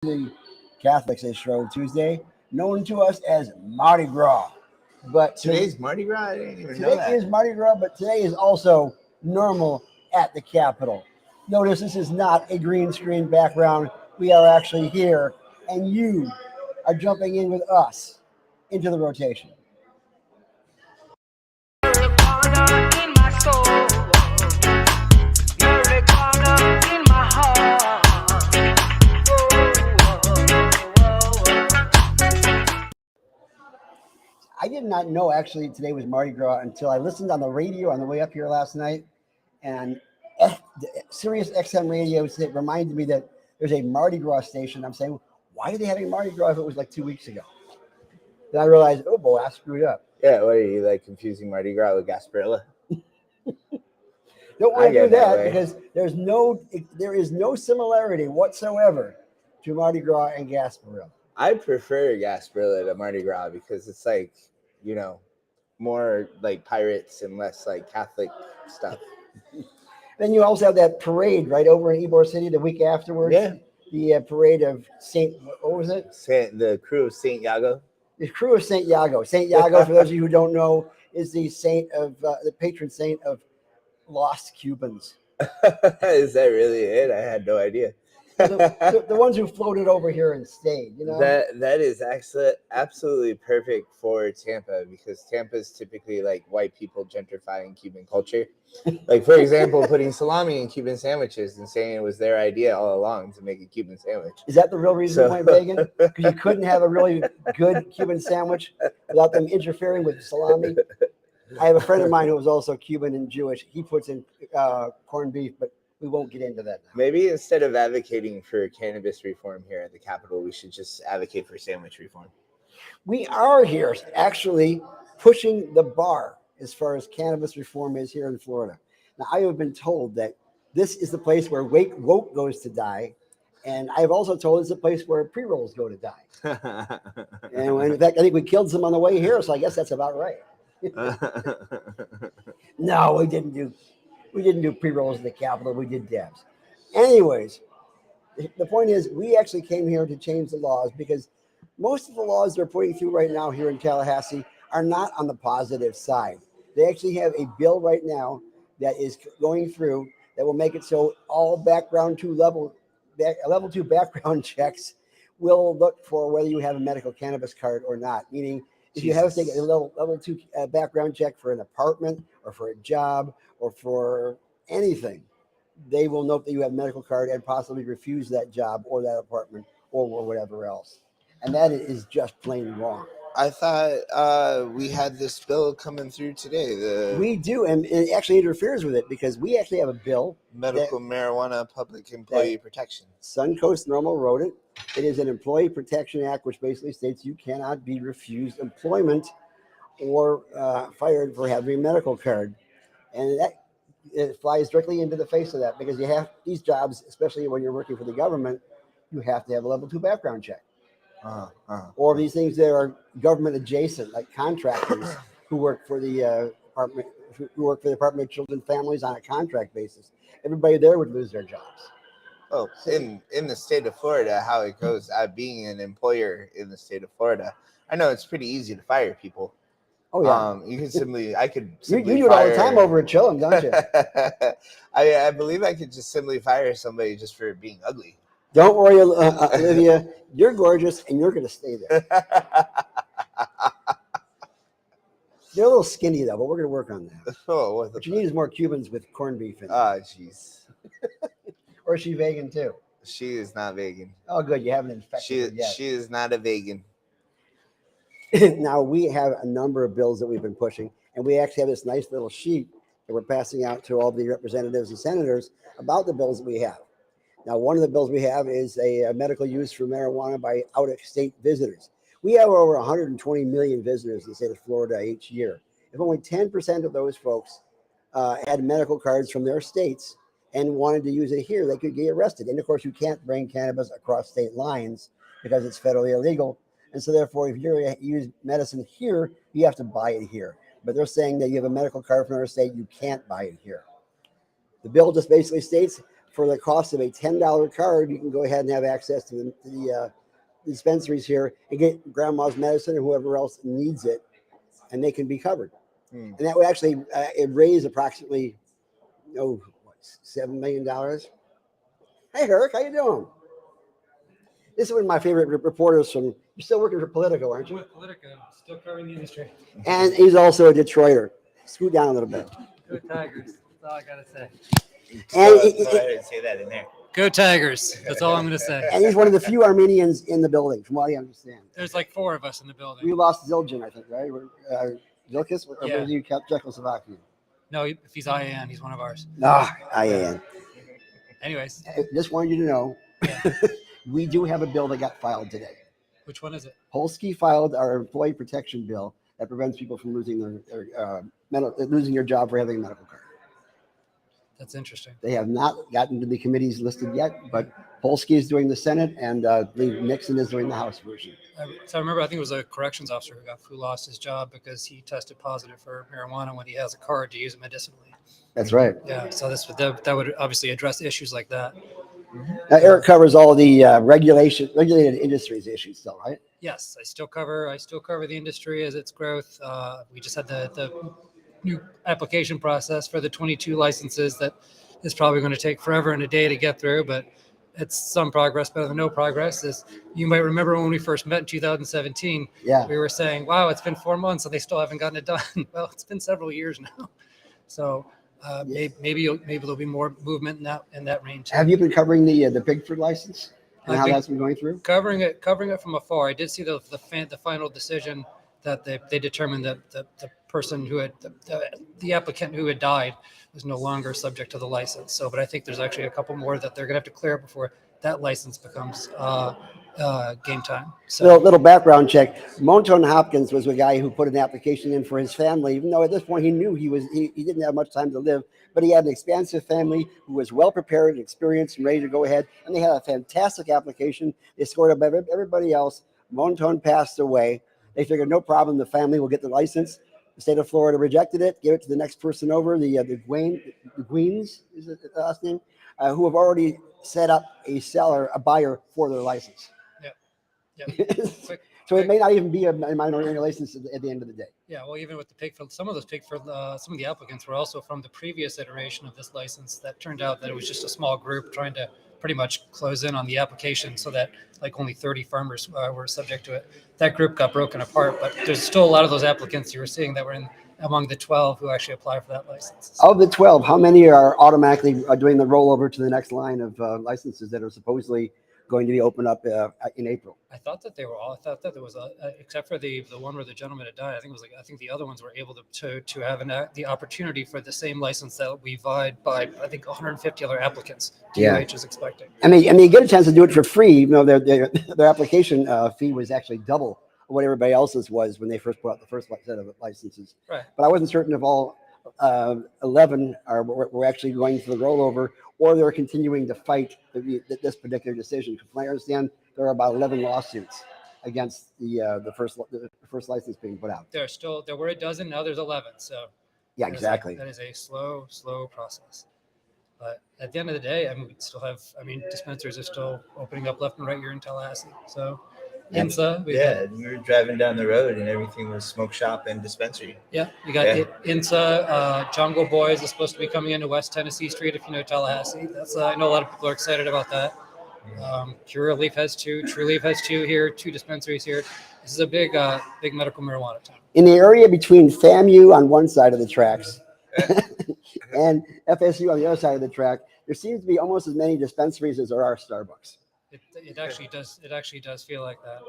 the Catholics is Shrove Tuesday, known to us as Mardi Gras. But Today's Mardi Gras? I didn't even know today that. is Mardi Gras, but today is also normal at the Capitol. Notice this is not a green screen background. We are actually here, and you are jumping in with us into the rotation. I did not know actually today was Mardi Gras until I listened on the radio on the way up here last night, and Sirius XM radio reminded me that there's a Mardi Gras station. I'm saying, why are they having Mardi Gras if it was like 2 weeks ago? Then I realized, oh boy, I screwed up. Yeah, what are you like confusing Mardi Gras with Gasparilla? Don't want to I do get that that way. because there is no similarity whatsoever to Mardi Gras and Gasparilla. I prefer Gasparilla to Mardi Gras because it's like, more like pirates and less like Catholic stuff. Then you also have that parade right over in Ybor City the week afterwards. Yeah. The parade of what was it? The crew of Saint Iago. The crew of Saint Iago. Saint Iago, for those of you who don't know, is the saint of the patron saint of lost Cubans. Is that really it? I had no idea. The ones who floated over here and stayed, That is actually absolutely perfect for Tampa because Tampa is typically like white people gentrifying Cuban culture. Like, for example, putting salami in Cuban sandwiches and saying it was their idea all along to make a Cuban sandwich. Is that the real reason why vegan? Because you couldn't have a really good Cuban sandwich without them interfering with salami. I have a friend of mine who is also Cuban and Jewish. He puts in corned beef, but we won't get into that now. Maybe instead of advocating for cannabis reform here at the Capitol, we should just advocate for sandwich reform. We are here actually pushing the bar as far as cannabis reform is here in Florida. Now, I have been told that this is the place where woke goes to die. And I've also told it's a place where pre-rolls go to die. And in fact, I think we killed some on the way here, so I guess that's about right. No, we didn't do pre-rolls at the Capitol. We did dabs. Anyways, the point is we actually came here to change the laws because most of the laws they're putting through right now here in Tallahassee are not on the positive side. They actually have a bill right now that is going through that will make it so all level 2 background checks will look for whether you have a medical cannabis card or not, meaning if you have to take a level 2 background check for an apartment or for a job or for anything, they will note that you have a medical card and possibly refuse that job or that apartment or whatever else. And that is just plain wrong. I thought we had this bill coming through today. We do, and it actually interferes with it because we actually have a bill. Medical marijuana public employee protection. Suncoast Normal wrote it. It is an Employee Protection Act, which basically states you cannot be refused employment or fired for having a medical card. And it flies directly into the face of that because you have these jobs, especially when you're working for the government, you have to have a level 2 background check. Or these things that are government adjacent, like contractors who work for the Department of Children and Families on a contract basis. Everybody there would lose their jobs. Oh, in the state of Florida, how it goes, being an employer in the state of Florida, I know it's pretty easy to fire people. Oh yeah, you could simply. You do it all the time over at Chillum, don't you? I believe I could just simply fire somebody just for being ugly. Don't worry, Olivia. You're gorgeous, and you're going to stay there. You're a little skinny, though, but we're going to work on that. Oh, what you need is more Cubans with corned beef in it. Oh, jeez. Or is she vegan, too? She is not vegan. Oh, good. You haven't infected her yet. She is not a vegan. Now, we have a number of bills that we've been pushing, and we actually have this nice little sheet that we're passing out to all the representatives and senators about the bills that we have. Now, one of the bills we have is a medical use for marijuana by out-of-state visitors. We have over 120 million visitors in the state of Florida each year. If only 10% of those folks had medical cards from their states and wanted to use it here, they could get arrested. And, of course, you can't bring cannabis across state lines because it's federally illegal. And so, therefore, if you're going to use medicine here, you have to buy it here. But they're saying that you have a medical card from another state, you can't buy it here. The bill just basically states for the cost of a $10 card, you can go ahead and have access to the dispensaries here and get grandma's medicine or whoever else needs it, and they can be covered. Hmm. And that would actually it raise approximately $7 million. Hey, Herc, how you doing? This is one of my favorite reporters from. You're still working for Politico, aren't I'm you? with Politico, still covering the industry. And he's also a Detroiter. Scoot down a little bit. Go Tigers. That's all I gotta say. And Go ahead and say that in there. Go Tigers. That's all I'm gonna say. and he's one of the few Armenians in the building, from what I understand. There's like 4 of us in the We building. lost Zildjian, I think, right? Zilkis, or Yeah. was he Czechoslovakian? No, if he's IAN, he's one of ours. I am. Anyways, Just wanted you to know, yeah. we do have a bill that got filed today. Which one is it? Polsky filed our employee protection bill that prevents people from losing losing your job for having a medical card. That's interesting. They have not gotten to the committees listed yet, but Polsky is doing the Senate, and I believe Nixon is doing the House version. So I remember, I think it was a corrections officer who lost his job because he tested positive for marijuana when he has a card to use it medicinally. That's right. Yeah, so that would obviously address issues like that. Now, Eric covers all the regulated industries issues still, right? Yes, I still cover the industry as its growth. We just had the new application process for the 22 licenses that is probably going to take forever and a day to get through, but it's some progress, better than no progress. As you might remember when we first met in 2017, Yeah. we were saying, wow, it's been 4 months and they still haven't gotten it done. Well, it's been several years now. So maybe there'll be more movement in that range. Have you been covering the Pigford license and I've how been- that's been going through? Covering it from afar. I did see the final decision that they determined that the person who had the applicant who had died was no longer subject to the license. So, but I think there's actually a couple more that they're going to have to clear before that license becomes game time. So Little background check. Monton Hopkins was a guy who put an application in for his family, even though at this point he knew he didn't have much time to live, but he had an expansive family who was well prepared, experienced, and ready to go ahead. And they had a fantastic application. They scored above everybody else. Monton passed away. They figured no problem, the family will get the license. The state of Florida rejected it, gave it to the next person over, the Gueens is the last name, who have already set up a buyer for their license. yeah. So it may not even be a minority license at the end of the day. Yeah, well, even with the Pigfield, some of the applicants were also from the previous iteration of this license. That turned out that it was just a small group trying to pretty much close in on the application so that like only 30 farmers were subject to it. That group got broken apart, but there's still a lot of those applicants you were seeing that were among the 12 who actually applied for that license. Of the 12, how many are automatically doing the rollover to the next line of licenses that are supposedly going to be opened up in April? I thought that they were all. I thought that there was except for the one where the gentleman had died. I think the other ones were able to have the opportunity for the same license that we vied by. I think 150 other applicants. Yeah. DOH is expecting. I mean, you get a chance to do it for free, even though their application fee was actually double what everybody else's was when they first put out the first set of licenses. Right. But I wasn't certain if all 11 were actually going for the rollover, or they're continuing to fight this particular decision. From what I understand, there are about 11 lawsuits against the first license being put out. There were a dozen. Now there's 11. So Yeah, exactly. that is a slow process. But at the end of the day, we still have. Dispensaries are still opening up left and right here in Tallahassee. So, INSA. We were driving down the road and everything was smoke shop and dispensary. Yeah, you got INSA. Jungle Boys is supposed to be coming into West Tennessee Street if you know Tallahassee. I know a lot of people are excited about that. Curaleaf has 2. True Leaf has 2 here. 2 dispensaries here. This is a big medical marijuana town. In the area between FAMU on one side of the tracks and FSU on the other side of the track, there seems to be almost as many dispensaries as there are Starbucks. It actually does feel like that.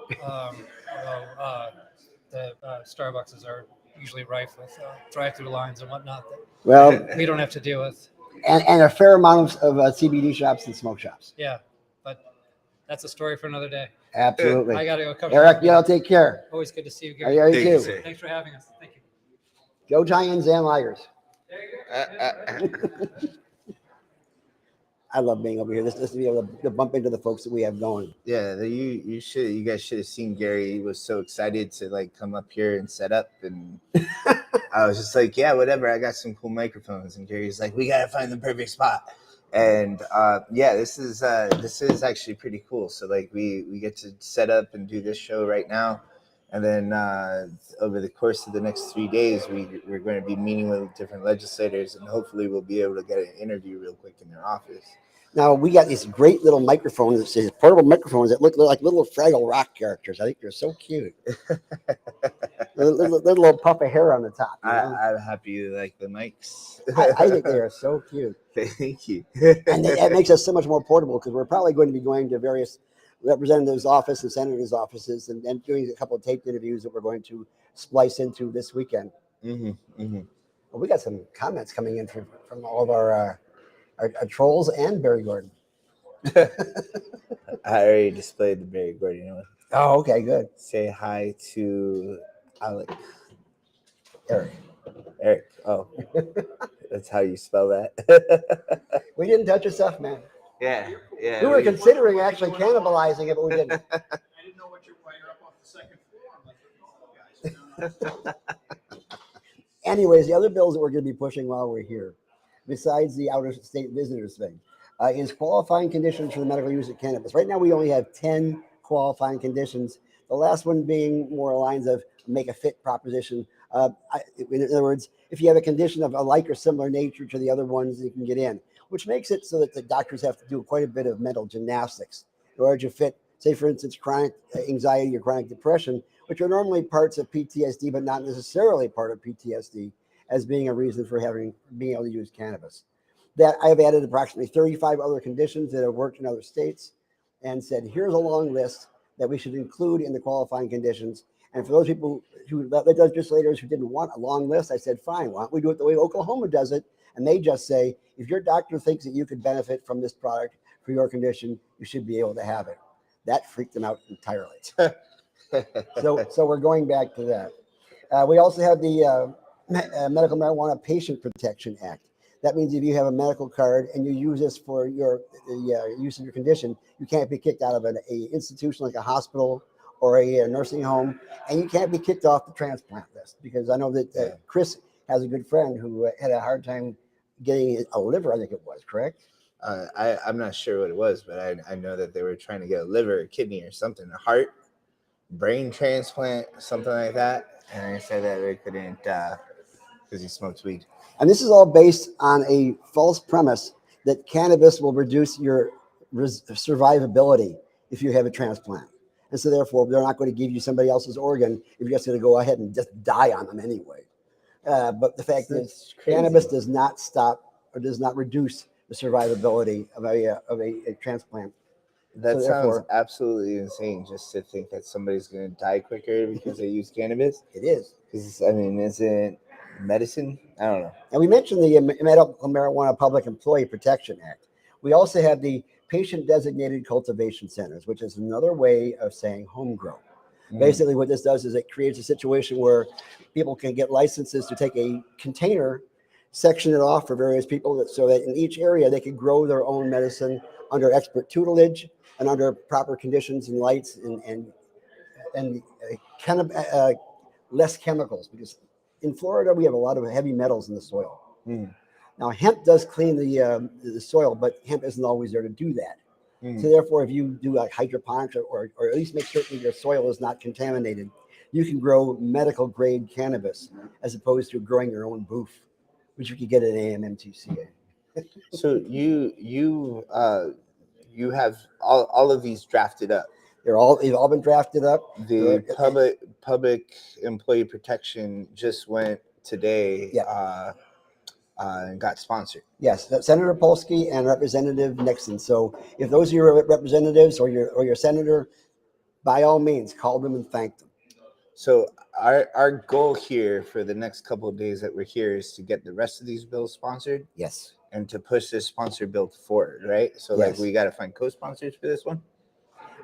The Starbucks are usually rife with drive-through lines and whatnot that Well, we don't have to deal with. and a fair amount of CBD shops and smoke shops. Yeah, but that's a story for another day. Absolutely. I got to go cover. Eric, y'all take care. Always good to see you, Are Gary. you Thank you, too? sir. Thanks for having us. Thank you. Go Giants and Ligers. I love being over here. Just to be able to bump into the folks that we have going. Yeah, you guys should have seen Gary. He was so excited to come up here and set up, and I was just like, yeah, whatever. I got some cool microphones, and Gary's like, we gotta find the perfect spot. And yeah, this is actually pretty cool. So like we get to set up and do this show right now, and then over the course of the next 3 days, we're going to be meeting with different legislators, and hopefully we'll be able to get an interview real quick in their office. Now we got these great little microphones, these portable microphones that look like little Fraggle Rock characters. I think they're so cute. little puff of hair on the top. You know? I'm happy you like the mics. I think they are so cute. Thank you. And it makes us so much more portable because we're probably going to be going to various representatives' offices and senators' offices and doing a couple of taped interviews that we're going to splice into this weekend. Well, we got some comments coming in from all of our trolls and Barry Gordon. I already displayed the Barry Gordon one. Oh, okay, good. Say hi to Alec. Eric. Oh, that's how you spell that. We didn't touch your stuff, man. Yeah. We were considering actually cannibalizing it, but we didn't. I didn't know why you're up off the second floor. I'm like, guys. Anyways, the other bills that we're going to be pushing while we're here, besides the outer state visitors thing, is qualifying conditions for the medical use of cannabis. Right now, we only have 10 qualifying conditions. The last one being more lines of make a fit proposition. In other words, if you have a condition of a like or similar nature to the other ones, you can get in, which makes it so that the doctors have to do quite a bit of mental gymnastics in order to fit, say, for instance, chronic anxiety or chronic depression, which are normally parts of PTSD, but not necessarily part of PTSD, as being a reason for being able to use cannabis. That I have added approximately 35 other conditions that have worked in other states and said, here's a long list that we should include in the qualifying conditions. And for those people legislators who didn't want a long list, I said, fine, why don't we do it the way Oklahoma does it? And they just say, if your doctor thinks that you could benefit from this product for your condition, you should be able to have it. That freaked them out entirely. So we're going back to that. We also have the Medical Marijuana Patient Protection Act. That means if you have a medical card and you use this for the use of your condition, you can't be kicked out of an institution like a hospital or a nursing home, and you can't be kicked off the transplant list, because I know that Chris has a good friend who had a hard time getting a liver, I think it was, correct? I'm not sure what it was, but I know that they were trying to get a liver, a kidney, or something, a heart, brain transplant, something like that. And they said that they couldn't because he smoked weed. And this is all based on a false premise that cannabis will reduce your survivability if you have a transplant. And so therefore, they're not going to give you somebody else's organ if you're just going to go ahead and just die on them anyway. But the fact is, cannabis does not stop or does not reduce the survivability of a transplant. That sounds absolutely insane, just to think that somebody's going to die quicker because they use cannabis. It is. Because, I mean, isn't medicine? I don't know. And we mentioned the Medical Marijuana Public Employee Protection Act. We also have the Patient Designated Cultivation Centers, which is another way of saying home grow. Basically, what this does is it creates a situation where people can get licenses to take a container, section it off for various people, so that in each area they can grow their own medicine under expert tutelage and under proper conditions and lights and less chemicals. Because in Florida we have a lot of heavy metals in the soil. Now hemp does clean the soil, but hemp isn't always there to do that. So therefore, if you do like hydroponics or at least make certain your soil is not contaminated, you can grow medical grade cannabis as opposed to growing your own booth, which you could get at AMMTCA. So you have all of these drafted up. They've all been drafted up. The public employee protection just went today. Yeah. And got sponsored. Yes, Senator Polsky and Representative Nixon. So if those are your representatives or your senator, by all means, call them and thank them. So our goal here for the next couple of days that we're here is to get the rest of these bills sponsored. Yes. And to push this sponsor bill forward, right? So Yes. like we got to find co-sponsors for this one.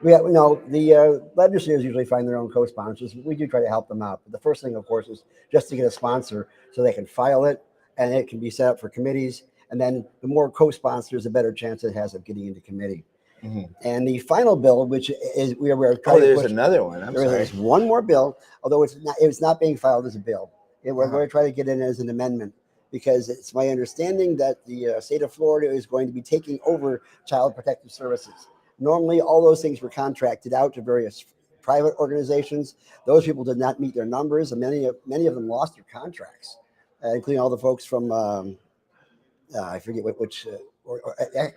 The legislators usually find their own co-sponsors. We do try to help them out. But the first thing, of course, is just to get a sponsor so they can file it and it can be set up for committees. And then the more co-sponsors, the better chance it has of getting into committee. And the final bill, which is we're trying to push. There's another one. There's one more bill, although it's not being filed as a bill. We're going to try to get in as an amendment because it's my understanding that the state of Florida is going to be taking over Child Protective Services. Normally, all those things were contracted out to various private organizations. Those people did not meet their numbers, and many of them lost their contracts, including all the folks from I forget which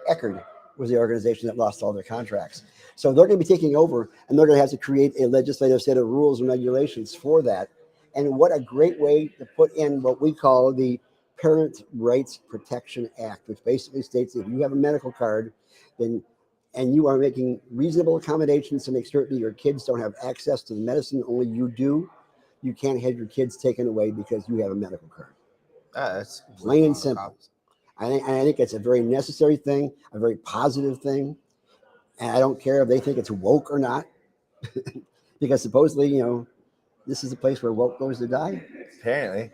Eckerd was the organization that lost all their contracts. So they're going to be taking over, and they're going to have to create a legislative set of rules and regulations for that. And what a great way to put in what we call the Parent Rights Protection Act, which basically states if you have a medical card, then and you are making reasonable accommodations to make certain your kids don't have access to the medicine only you do, you can't have your kids taken away because you have a medical card. That's Plain and simple. I think it's a very necessary thing, a very positive thing. And I don't care if they think it's woke or not, because supposedly, this is a place where woke goes to die. Apparently.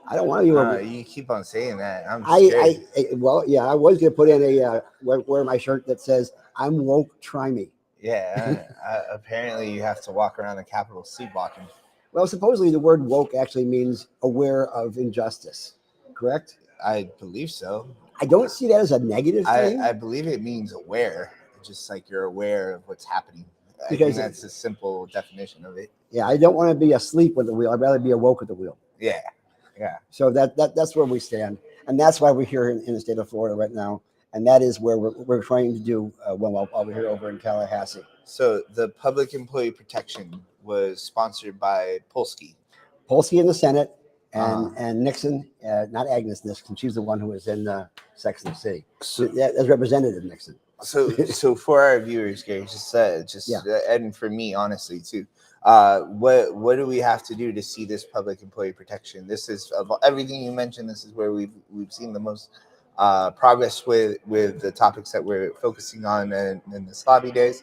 I don't want to. You keep on saying that. I'm scared. Well, yeah, I was going to put in wear my shirt that says, "I'm woke, try me." Yeah. Apparently, you have to walk around the Capitol sleepwalking. Well, supposedly the word woke actually means aware of injustice, correct? I believe so. I don't see that as a negative thing. I believe it means aware, just like you're aware of what's happening. I Because- think that's a simple definition of it. Yeah, I don't want to be asleep with the wheel. I'd rather be awoke at the wheel. Yeah. So that's where we stand, and that's why we're here in the state of Florida right now, and that is where we're trying to do while we're here over in Tallahassee. So the Public Employee Protection was sponsored by Polsky. Polsky in the Senate, and Nixon, not Agnes Nixon. She's the one who was in Sex and the City. So, As Representative Nixon. so for our viewers, Gary, and for me, honestly, too. What do we have to do to see this public employee protection? This is of everything you mentioned. This is where we've seen the most progress with the topics that we're focusing on in this lobby days.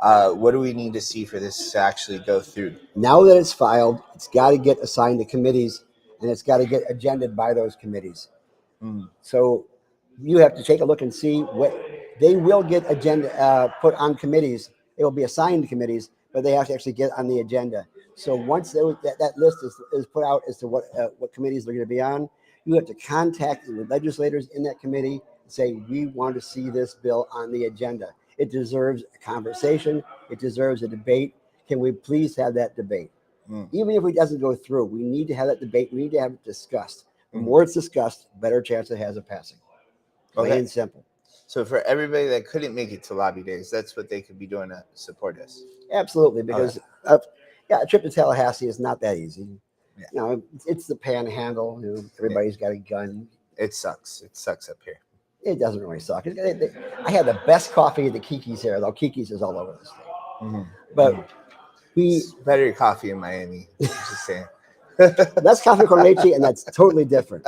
What do we need to see for this to actually go through? Now that it's filed, it's got to get assigned to committees, and it's got to get agended by those committees. So you have to take a look and see what they will get put on committees. It will be assigned to committees, but they have to actually get on the agenda. So once that list is put out as to what committees they're going to be on, you have to contact the legislators in that committee and say, we want to see this bill on the agenda. It deserves a conversation. It deserves a debate. Can we please have that debate? Even if it doesn't go through, we need to have that debate. We need to have it discussed. The more it's discussed, better chance it has of passing. Plain and simple. So for everybody that couldn't make it to lobby days, that's what they could be doing to support us. Absolutely, because a trip to Tallahassee is not that easy. Yeah. It's the panhandle. Everybody's got a gun. It sucks. It sucks up here. It doesn't really suck. I had the best coffee at the Kiki's here, though. Kiki's is all over the state. But It's better coffee in Miami. Just saying. that's coffee con leche, and that's totally different.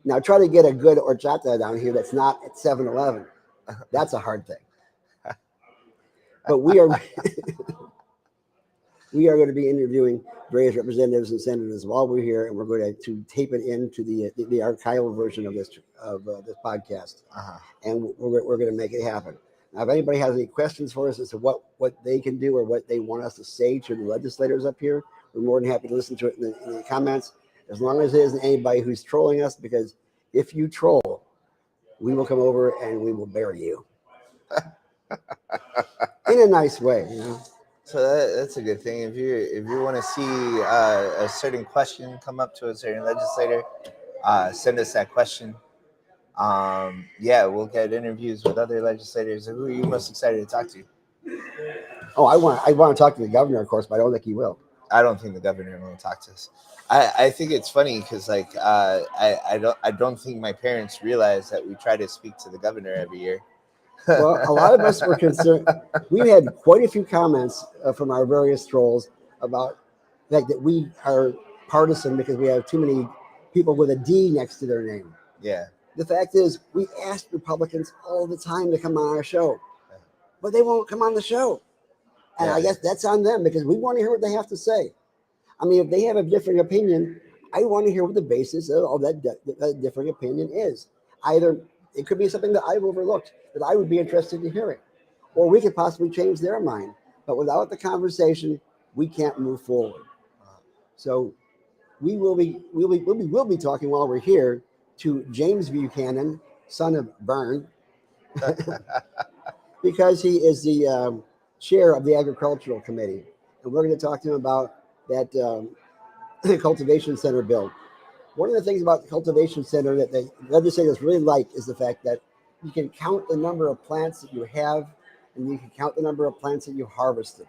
Now try to get a good horchata down here that's not at 7-Eleven. That's a hard thing. But we are going to be interviewing various representatives and senators while we're here, and we're going to tape it into the archival version of this podcast, and we're going to make it happen. Now, if anybody has any questions for us as to what they can do or what they want us to say to the legislators up here, we're more than happy to listen to it in the comments, as long as it isn't anybody who's trolling us, because if you troll, we will come over and we will bury you. In a nice way, So that's a good thing. If you want to see a certain question come up to a certain legislator, send us that question. We'll get interviews with other legislators. Who are you most excited to talk to? Oh, I want to talk to the governor, of course, but I don't think he will. I don't think the governor will talk to us. I think it's funny because I don't think my parents realize that we try to speak to the governor every year. Well, a lot of us were concerned. We've had quite a few comments from our various trolls about the fact that we are partisan because we have too many people with a D next to their name. Yeah. The fact is, we ask Republicans all the time to come on our show, but they won't come on the show. And I guess that's on them because we want to hear what they have to say. I mean, if they have a different opinion, I want to hear what the basis of all that different opinion is. Either it could be something that I've overlooked that I would be interested in hearing, or we could possibly change their mind. But without the conversation, we can't move forward. So we'll be talking while we're here to James Buchanan, son of Vern, because he is the chair of the Agricultural Committee, and we're going to talk to him about that cultivation center bill. One of the things about the cultivation center that the legislators really like is the fact that you can count the number of plants that you have, and you can count the number of plants that you harvested,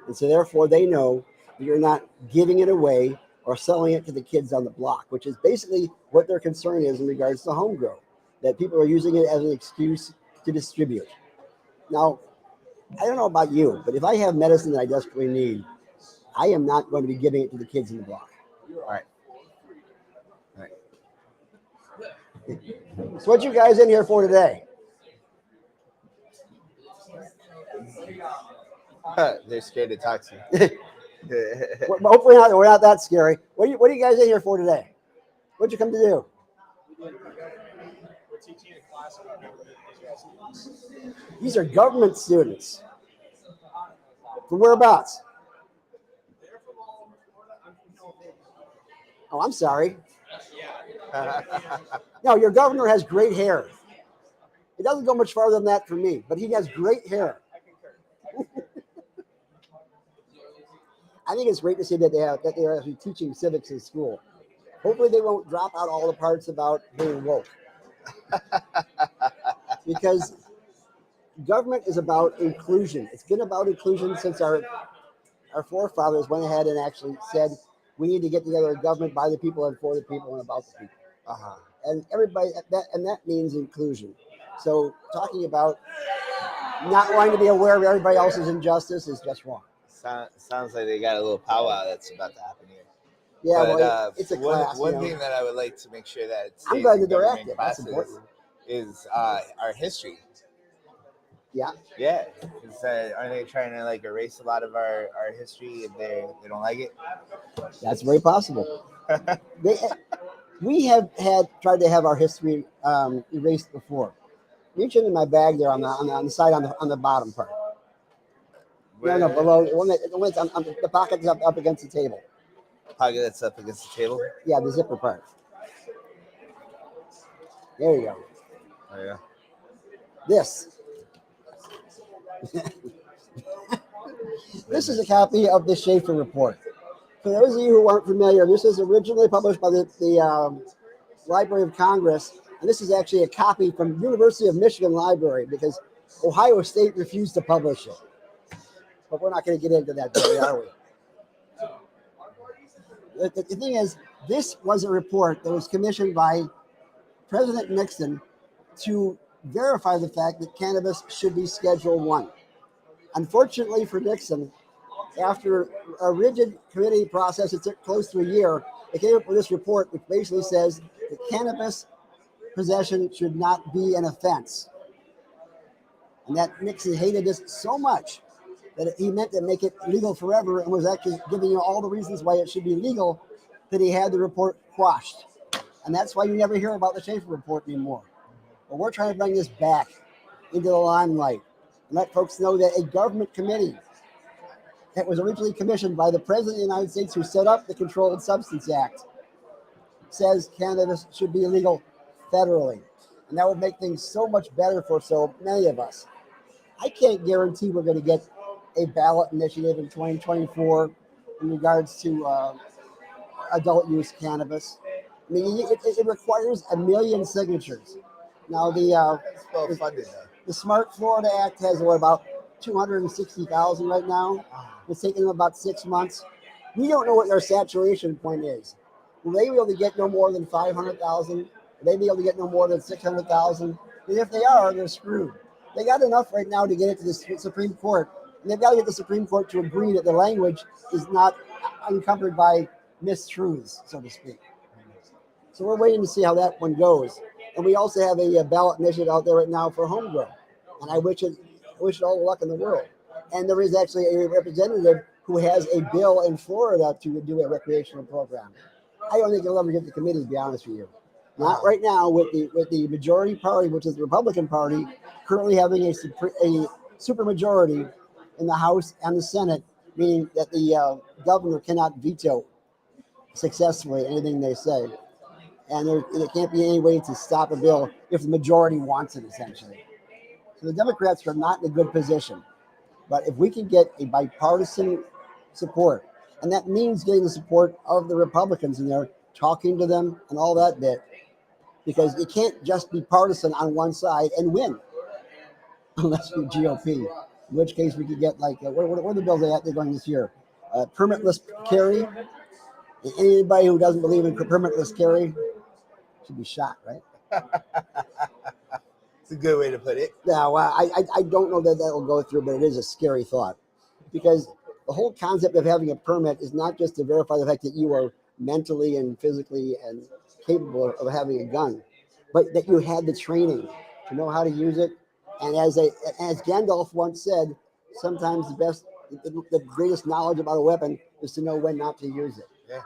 and so therefore they know that you're not giving it away or selling it to the kids on the block, which is basically what their concern is in regards to home grow, that people are using it as an excuse to distribute. Now, I don't know about you, but if I have medicine that I desperately need, I am not going to be giving it to the kids in the block. Right. So what you guys in here for today? They're scared to talk to you. Hopefully not. We're not that scary. What are you guys in here for today? What'd you come to do? We're teaching a class about government agencies. These are government students. From whereabouts? They're from all over Florida. I'm from California. Oh, I'm sorry. Yeah. No, your governor has great hair. It doesn't go much farther than that for me, but he has great hair. I concur. I think it's great to see that they are actually teaching civics in school. Hopefully, they won't drop out all the parts about being woke, because government is about inclusion. It's been about inclusion since our forefathers went ahead and actually said we need to get together a government by the people and for the people and about the people. Uh-huh. And everybody that means inclusion. So talking about not wanting to be aware of everybody else's injustice is just wrong. Sounds like they got a little powwow that's about to happen here. Yeah, But, well, it's a class. One you know. thing that I would like to make sure that I'm stays glad in that they're government active. That's classes important. is our history. Yeah. Yeah, because aren't they trying to like erase a lot of our history and they don't like it? That's very possible. We have tried to have our history erased before. Reach into my bag there on the side on the bottom part. No, below the one that's on the pocket is up against the table. Pocket that's up against the table. Yeah, the zipper part. There you go. Oh yeah. This. This is a copy of the Schaefer Report. For those of you who aren't familiar, this is originally published by the Library of Congress, and this is actually a copy from University of Michigan Library because Ohio State refused to publish it. But we're not going to get into that today, are we? The thing is, this was a report that was commissioned by President Nixon to verify the fact that cannabis should be Schedule 1. Unfortunately for Nixon, after a rigid committee process that took close to a year, they came up with this report which basically says that cannabis possession should not be an offense. And that Nixon hated this so much that he meant to make it legal forever and was actually giving you all the reasons why it should be legal, that he had the report quashed. And that's why you never hear about the Schaefer Report anymore. But we're trying to bring this back into the limelight and let folks know that a government committee that was originally commissioned by the President of the United States, who set up the Controlled Substance Act, says cannabis should be illegal federally. And that would make things so much better for so many of us. I can't guarantee we're going to get a ballot initiative in 2024 in regards to adult use cannabis. I mean, it requires 1 million signatures. Now, It's well funded though. the Smart Florida Act has about 260,000 right now. It's taken them about 6 months. We don't know what their saturation point is. Will they be able to get no more than 500,000? Will they be able to get no more than 600,000? And if they are, they're screwed. They got enough right now to get it to the Supreme Court. And they've got to get the Supreme Court to agree that the language is not encumbered by mistruths, so to speak. So we're waiting to see how that one goes. And we also have a ballot initiative out there right now for home grow. And I wish it all the luck in the world. And there is actually a representative who has a bill in Florida to do a recreational program. I don't think it'll ever get to committee, to be honest with you. Not right now with the majority party, which is the Republican Party, currently having a supermajority in the House and the Senate, meaning that the governor cannot veto successfully anything they say. And there can't be any way to stop a bill if the majority wants it, essentially. So the Democrats are not in a good position. But if we can get a bipartisan support, and that means getting the support of the Republicans in there, talking to them and all that bit, because it can't just be partisan on one side and win, unless you're GOP. In which case we could get like, what are the bills they're going this year? Permitless carry. And anybody who doesn't believe in permitless carry should be shot, right? It's a good way to put it. Now, I don't know that will go through, but it is a scary thought, because the whole concept of having a permit is not just to verify the fact that you are mentally and physically and capable of having a gun, but that you had the training to know how to use it. And as Gandalf once said, sometimes the greatest knowledge about a weapon is to know when not to use it. Yeah.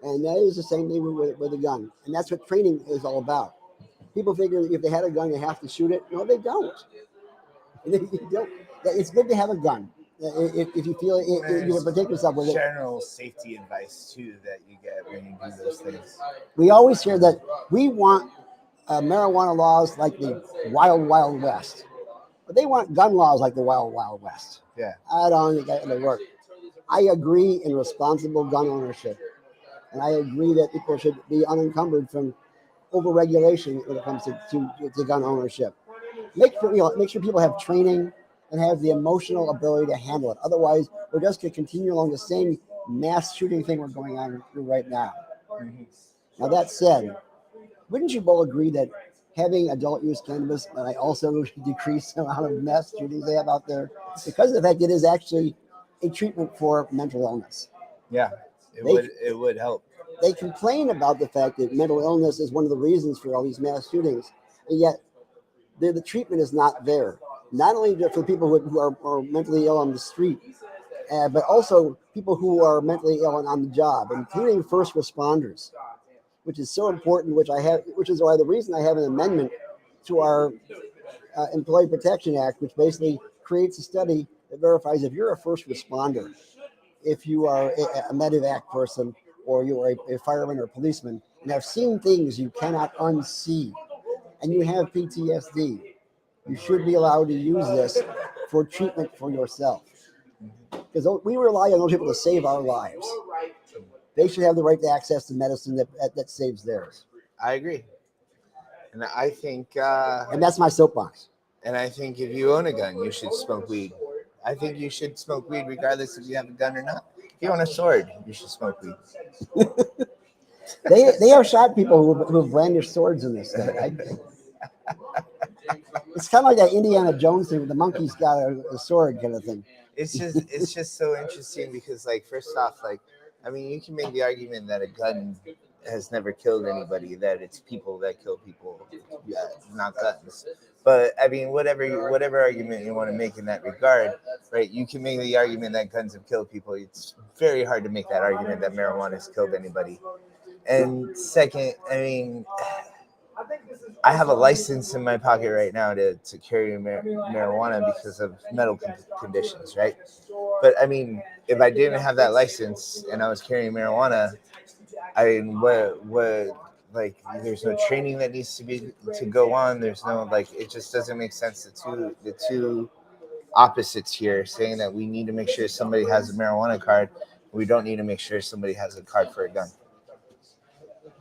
And that is the same thing with a gun, and that's what training is all about. People figure if they had a gun, they have to shoot it. No, they don't. They don't. It's good to have a gun if you feel you can protect yourself with it. General safety advice too that you get when you do those things. We always hear that we want marijuana laws like the Wild Wild West, but they want gun laws like the Wild Wild West. Yeah. I don't think that's going to work. I agree in responsible gun ownership, and I agree that people should be unencumbered from overregulation when it comes to gun ownership. Make sure people have training and have the emotional ability to handle it. Otherwise, we're just going to continue along the same mass shooting thing we're going on through right now. Mm-hmm. Now, that said, wouldn't you both agree that having adult use cannabis might also decrease the amount of mass shootings they have out there, because of the fact it is actually a treatment for mental illness? Yeah, it would help. They complain about the fact that mental illness is one of the reasons for all these mass shootings, and yet the treatment is not there. Not only for people who are mentally ill on the street, but also people who are mentally ill and on the job, including first responders, which is so important. Which is why the reason I have an amendment to our Employee Protection Act, which basically creates a study that verifies if you're a first responder, if you are a medevac person, or you are a fireman or a policeman, and have seen things you cannot unsee, and you have PTSD, you should be allowed to use this for treatment for yourself. Because we rely on those people to save our lives. They should have the right to access to medicine that saves theirs. I agree. And I think and that's my soapbox. And I think if you own a gun, you should smoke weed. I think you should smoke weed regardless if you have a gun or not. If you own a sword, you should smoke weed. They have shot people who have brandished swords in this thing. It's kind of like that Indiana Jones thing. The monkey's got a sword kind of thing. It's just so interesting because, like, first off, like, I mean, you can make the argument that a gun has never killed anybody, that it's people that kill people, not guns. But I mean, whatever argument you want to make in that regard, right? You can make the argument that guns have killed people. It's very hard to make that argument that marijuana has killed anybody. And second, I mean, I have a license in my pocket right now to carry marijuana because of medical conditions, right? But I mean, if I didn't have that license and I was carrying marijuana, I mean, what like, there's no training that needs to go on. There's no, like, it just doesn't make sense. The two opposites here, saying that we need to make sure somebody has a marijuana card. We don't need to make sure somebody has a card for a gun.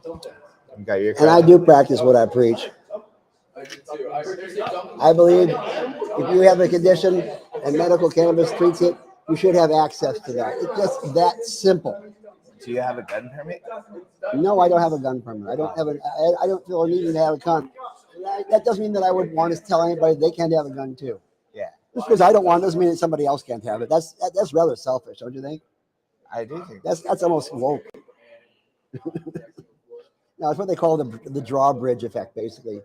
You got your card. And I do practice what I preach. I believe if you have a condition and medical cannabis treats it, you should have access to that. It's just that simple. Do you have a gun permit? No, I don't have a gun permit. I don't feel a need to have a gun. That doesn't mean that I would want to tell anybody they can't have a gun too. Yeah. Just because I don't want it doesn't mean that somebody else can't have it. That's rather selfish, don't you think? I do think that's almost woke. Now, it's what they call the drawbridge effect, basically.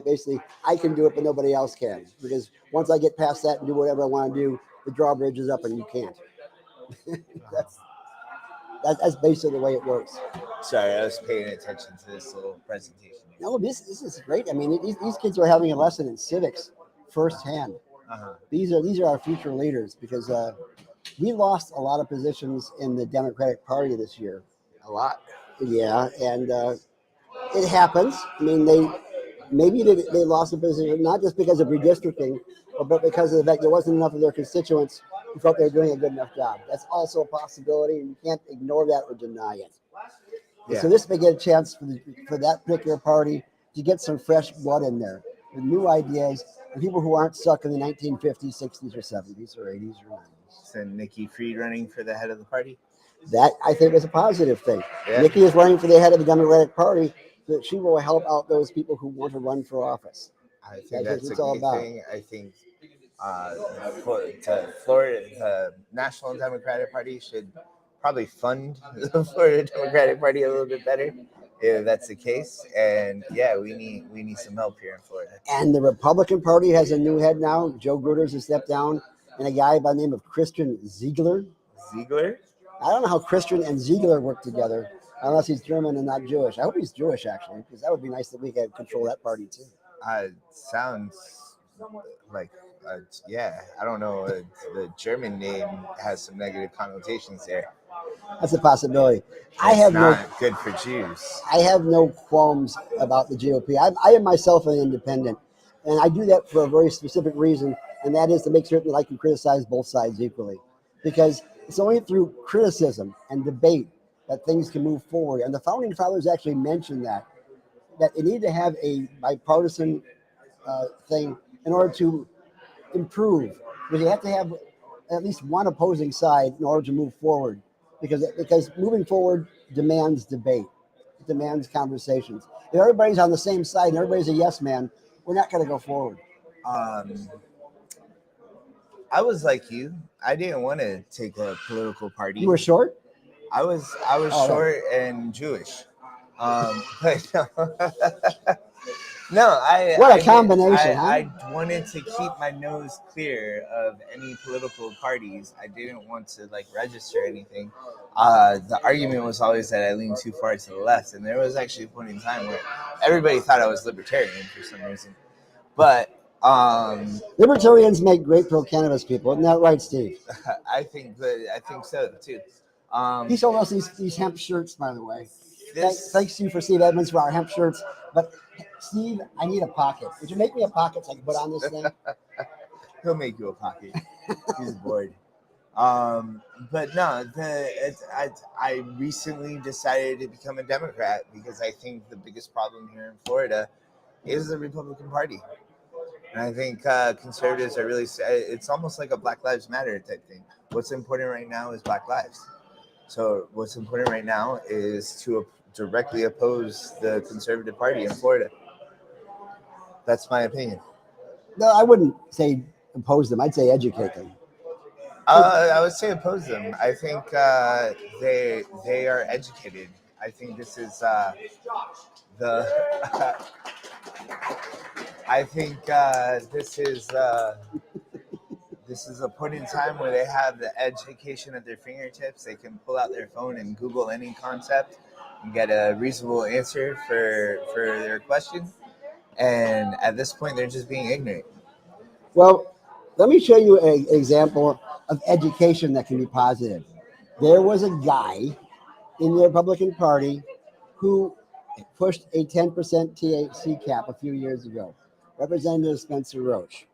Basically, I can do it, but nobody else can. Because once I get past that and do whatever I want to do, the drawbridge is up and you can't. That's basically the way it works. Sorry, I was paying attention to this little presentation. No, this is great. I mean, these kids are having a lesson in civics firsthand. Uh-huh. These are our future leaders, because we lost a lot of positions in the Democratic Party this year. A lot. Yeah, and it happens. I mean, they lost a position not just because of redistricting, but because of the fact there wasn't enough of their constituents who felt they were doing a good enough job. That's also a possibility, and you can't ignore that or deny it. And so Yeah. this may get a chance for that particular party to get some fresh blood in there with new ideas and people who aren't stuck in the 1950s, 60s, or 70s, or 80s, or 90s. So Nikki Fried running for the head of the party. That I think is a positive thing. Yeah. Nikki is running for the head of the Democratic Party, so that she will help out those people who want to run for office. I That's think what that's a it's all great about. thing. I think to Florida, the National Democratic Party should probably fund the Florida Democratic Party a little bit better if that's the case. And yeah, we need some help here in Florida. And the Republican Party has a new head now. Joe Gruters has stepped down, and a guy by the name of Christian Ziegler. Ziegler? I don't know how Christian and Ziegler work together, unless he's German and not Jewish. I hope he's Jewish, actually, because that would be nice that we could control that party too. Sounds like yeah. I don't know. The German name has some negative connotations there. That's a possibility. I It's have not good for Jews. I have no qualms about the GOP. I am myself an independent, and I do that for a very specific reason, and that is to make certain that I can criticize both sides equally, because it's only through criticism and debate that things can move forward. And the founding fathers actually mentioned that you need to have a bipartisan thing in order to improve, because you have to have at least one opposing side in order to move forward, because moving forward demands debate, it demands conversations. If everybody's on the same side and everybody's a yes man, we're not going to go forward. I was like you. I didn't want to take a political party. You were short. I was Oh, short and Jewish. But no, What a combination, huh? I wanted to keep my nose clear of any political parties. I didn't want to like register anything. The argument was always that I leaned too far to the left, and there was actually a point in time where everybody thought I was libertarian for some reason. But Libertarians make great pro-cannabis people, isn't that right, Steve? I think so too. He sold us these hemp shirts, by the way. This Thanks to you for Steve Edmonds for our hemp shirts. But Steve, I need a pocket. Would you make me a pocket so I can put on this thing? He'll make you a pocket. He's bored. But no, I recently decided to become a Democrat because I think the biggest problem here in Florida is the Republican Party. And I think conservatives are really, it's almost like a Black Lives Matter type thing. What's important right now is Black lives. So what's important right now is to directly oppose the conservative party in Florida. That's my opinion. No, I wouldn't say oppose them. I'd say educate them. I would say oppose them. I think they are educated. I think this is the. I think this is a point in time where they have the education at their fingertips. They can pull out their phone and Google any concept and get a reasonable answer for their question. And at this point, they're just being ignorant. Well, let me show you an example of education that can be positive. There was a guy in the Republican Party who pushed a 10% THC cap a few years ago, Representative Spencer Roach.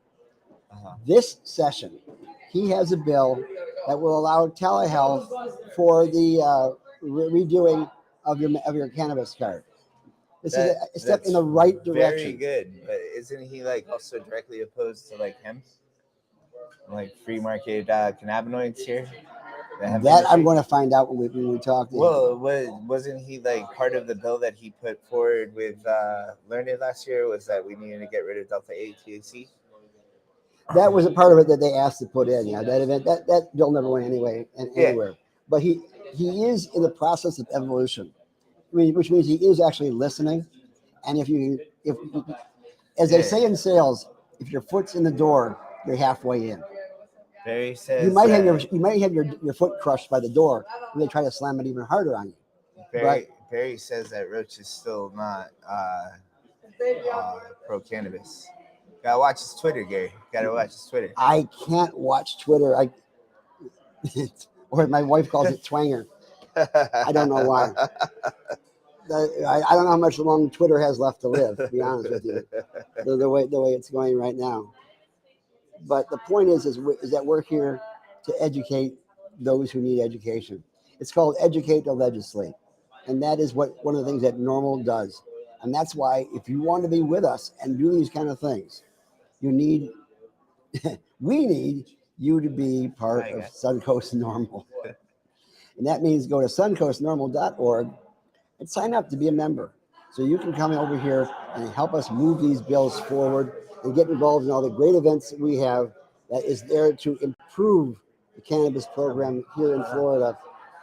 This session, he has a bill that will allow telehealth for the redoing of your cannabis card. This is a step in the right direction. Very good, but isn't he like also directly opposed to like hemp, like free market cannabinoids here? That I'm going to find out when we talk. Well, wasn't he like part of the bill that he put forward with Learned last year? Was that we needed to get rid of Delta 8 THC? That was a part of it that they asked to put in. Yeah, that event that bill never went anywhere. But he is in the process of evolution, which means he is actually listening. And if as they say in sales, if your foot's in the door, you're halfway in. Barry says you might have your foot crushed by the door when they try to slam it even harder on you. Barry says that Roach is still not pro cannabis. Gotta watch his Twitter, Gary. Gotta watch his Twitter. I can't watch Twitter. Or my wife calls it twanger. I don't know why. I don't know how much long Twitter has left to live, to be honest with you, the way it's going right now. But the point is that we're here to educate those who need education. It's called educate to legislate. And that is what one of the things that Normal does. And that's why if you want to be with us and do these kind of things, you need we need you to be part of Suncoast Normal. And that means go to suncoastnormal.org and sign up to be a member. So you can come over here and help us move these bills forward and get involved in all the great events that we have that is there to improve the cannabis program here in Florida,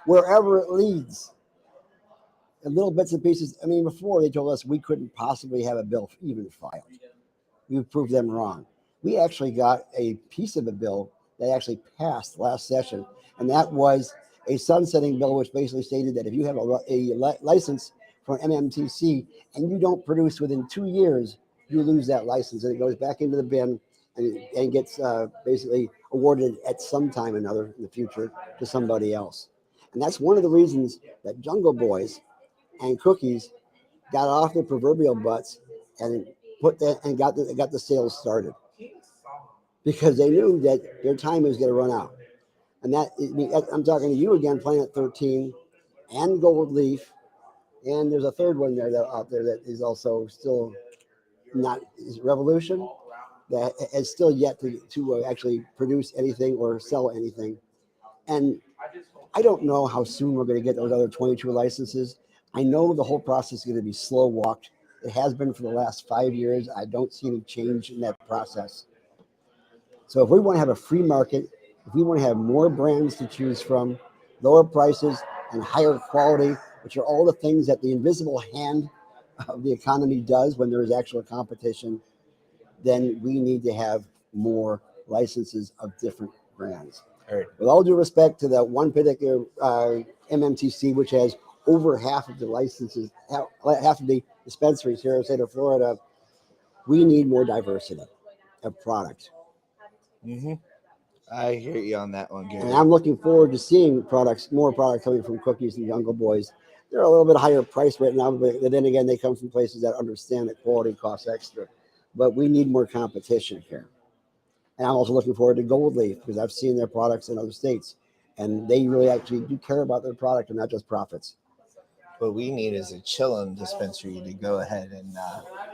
wherever it leads. And little bits and pieces. I mean, before they told us we couldn't possibly have a bill even filed. We've proved them wrong. We actually got a piece of a bill that actually passed last session, and that was a sunsetting bill, which basically stated that if you have a license for MMTC and you don't produce within 2 years, you lose that license, and it goes back into the bin and gets basically awarded at some time or another in the future to somebody else. And that's one of the reasons that Jungle Boys and Cookies got off their proverbial butts and got the sales started, because they knew that their time was going to run out. And I'm talking to you again, Planet 13 and Gold Leaf, and there's a third one there out there that is also still not, is Revolution, that has still yet to actually produce anything or sell anything. And I don't know how soon we're going to get those other 22 licenses. I know the whole process is going to be slow walked. It has been for the last 5 years. I don't see any change in that process. So if we want to have a free market, if we want to have more brands to choose from, lower prices and higher quality, which are all the things that the invisible hand of the economy does when there is actual competition, then we need to have more licenses of different brands. Right. With all due respect to that one particular MMTC, which has over half of the licenses, half of the dispensaries here in the state of Florida, we need more diversity of product. Mm-hmm. I hear you on that one, Gary. And I'm looking forward to seeing more product coming from Cookies and Jungle Boys. They're a little bit higher price right now, but then again, they come from places that understand that quality costs extra. But we need more competition here. And I'm also looking forward to Gold Leaf, because I've seen their products in other states, and they really actually do care about their product and not just profits. What we need is a Chillum dispensary to go ahead and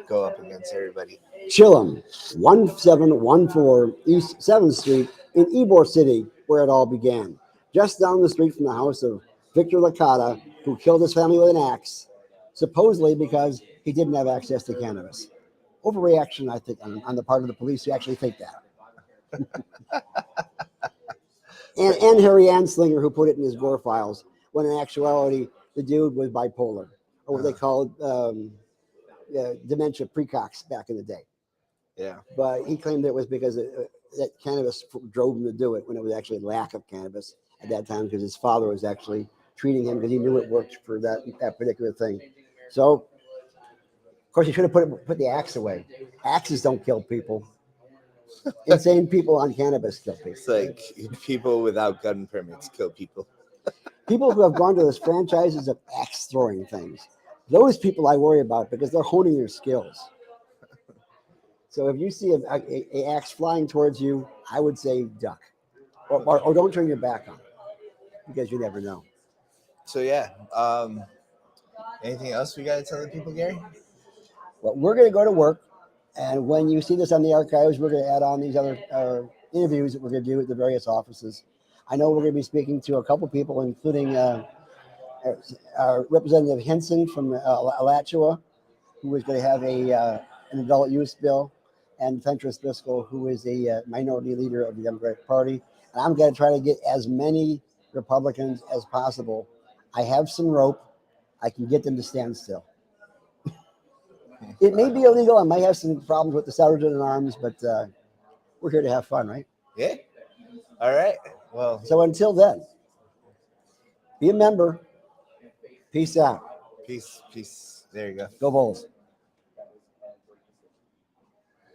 go up against everybody. Chillum, 1714 East 7th Street in Ybor City, where it all began. Just down the street from the house of Victor Licata, who killed his family with an axe, supposedly because he didn't have access to cannabis. Overreaction, I think, on the part of the police who actually think that. and Harry Anslinger, who put it in his Gore files, when in actuality, the dude was bipolar, or what they called dementia precox back in the day. Yeah. But he claimed it was because that cannabis drove him to do it, when it was actually lack of cannabis at that time, because his father was actually treating him because he knew it worked for that particular thing. So, of course, he should have put the axe away. Axes don't kill people. Insane people on cannabis kill people. It's like people without gun permits kill people. People who have gone to those franchises of axe throwing things, those people I worry about, because they're honing their skills. So if you see a axe flying towards you, I would say duck, or don't turn your back on it, because you never know. So yeah, anything else we got to tell the people, Gary? Well, we're going to go to work, and when you see this on the archives, we're going to add on these other interviews that we're going to do at the various offices. I know we're going to be speaking to a couple people, including Representative Henson from Alachua, who is going to have an adult use bill, and Fentress Driscoll, who is a minority leader of the Democratic Party. And I'm going to try to get as many Republicans as possible. I have some rope. I can get them to stand still. It may be illegal. I might have some problems with the Sergeant at Arms, but we're here to have fun, right? Yeah. All right. Well, so until then, be a member. Peace out. Peace. There you go. Go Bulls.